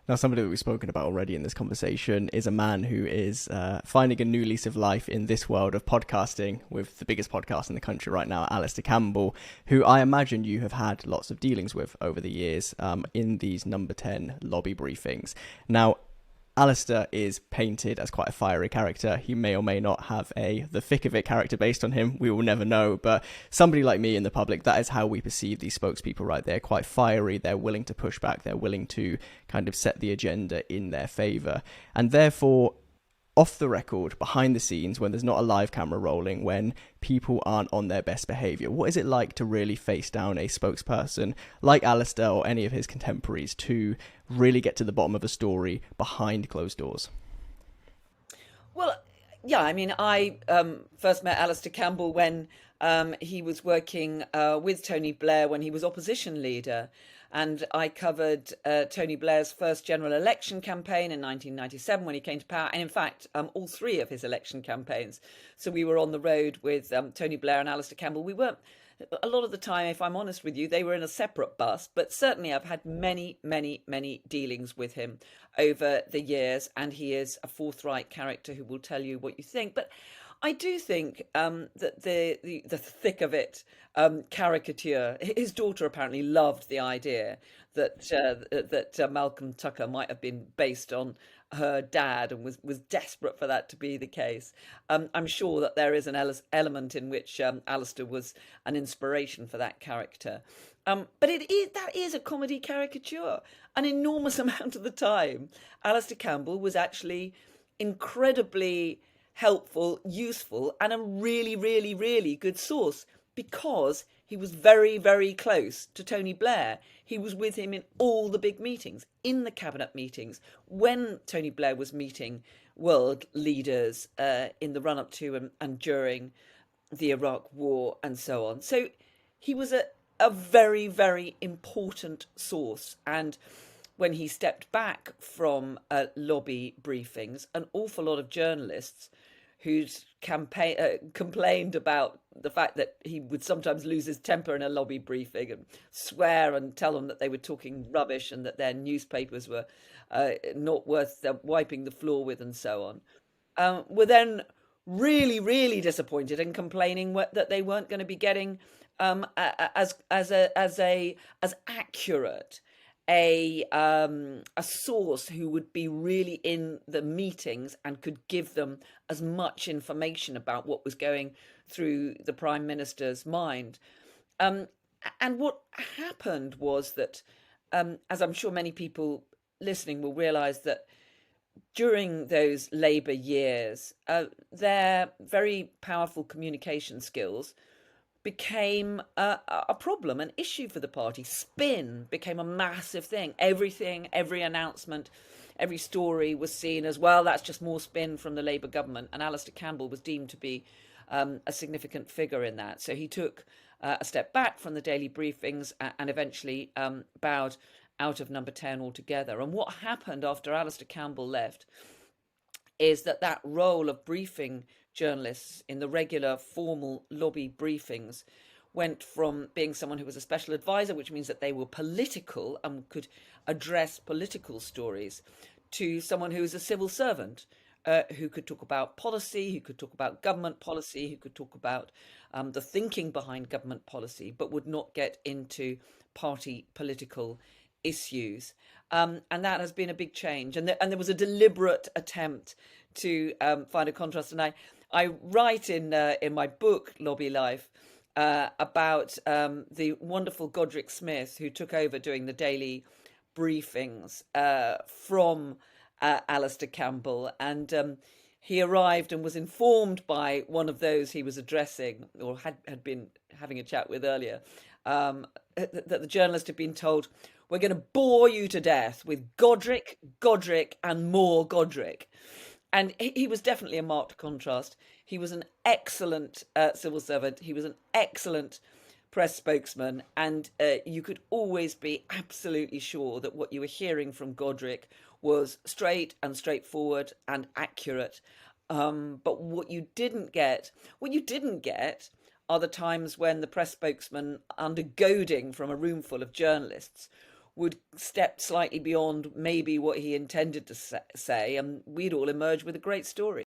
Now, somebody that we've spoken about already in this conversation is a man who is finding a new lease of life in this world of podcasting with the biggest podcast in the country right now, Alastair Campbell, who I imagine you have had lots of dealings with over the years in these Number 10 lobby briefings. Now, Alastair is painted as quite a fiery character. He may or may not have the thick of it character based on him. We will never know. But somebody like me in the public, that is how we perceive these spokespeople, right? They're quite fiery. They're willing to push back. They're willing to kind of set the agenda in their favour. And therefore, off the record, behind the scenes, when there's not a live camera rolling, when people aren't on their best behaviour, what is it like to really face down a spokesperson like Alastair or any of his contemporaries to really get to the bottom of a story behind closed doors? Well, yeah, I mean, I first met Alastair Campbell when he was working with Tony Blair when he was opposition leader. And I covered Tony Blair's first general election campaign in 1997 when he came to power. And in fact, all three of his election campaigns. So we were on the road with Tony Blair and Alastair Campbell. We weren't, a lot of the time, if I'm honest with you, they were in a separate bus. But certainly I've had many, many, many dealings with him over the years. And he is a forthright character who will tell you what you think. But I do think that the thick of it caricature. His daughter apparently loved the idea that Malcolm Tucker might have been based on her dad and was desperate for that to be the case. I'm sure that there is an element in which Alastair was an inspiration for that character. But that is a comedy caricature. An enormous amount of the time, Alastair Campbell was actually incredibly helpful, useful, and a really, really, really good source because he was very, very close to Tony Blair. He was with him in all the big meetings, in the cabinet meetings, when Tony Blair was meeting world leaders in the run-up to and during the Iraq War and so on. So he was a very, very important source. And when he stepped back from lobby briefings, an awful lot of journalists who's complained about the fact that he would sometimes lose his temper in a lobby briefing and swear and tell them that they were talking rubbish and that their newspapers were not worth wiping the floor with and so on, were then really, really disappointed and complaining that they weren't going to be getting as accurate a source who would be really in the meetings and could give them as much information about what was going through the Prime Minister's mind. And what happened was that, as I'm sure many people listening will realise, that during those Labour years, their very powerful communication skills became a problem, an issue for the party. Spin became a massive thing. Everything, every announcement, every story was seen as, well, that's just more spin from the Labour government. And Alastair Campbell was deemed to be a significant figure in that. So he took a step back from the daily briefings and eventually bowed out of Number 10 altogether. And what happened after Alastair Campbell left is that role of briefing journalists in the regular formal lobby briefings went from being someone who was a special advisor, which means that they were political and could address political stories, to someone who was a civil servant, who could talk about policy, who could talk about government policy, who could talk about the thinking behind government policy, but would not get into party political issues. And that has been a big change. And there was a deliberate attempt to find a contrast. And I write in my book, Lobby Life, about the wonderful Godric Smith, who took over doing the daily briefings from Alastair Campbell. And he arrived and was informed by one of those he was addressing, or had been having a chat with earlier, that the journalist had been told, "We're going to bore you to death with Godric, and more Godric." And he was definitely a marked contrast. He was an excellent civil servant. He was an excellent press spokesman. And you could always be absolutely sure that what you were hearing from Godric was straight and straightforward and accurate. But what you didn't get are the times when the press spokesman, under goading from a room full of journalists, would step slightly beyond maybe what he intended to say, and we'd all emerge with a great story.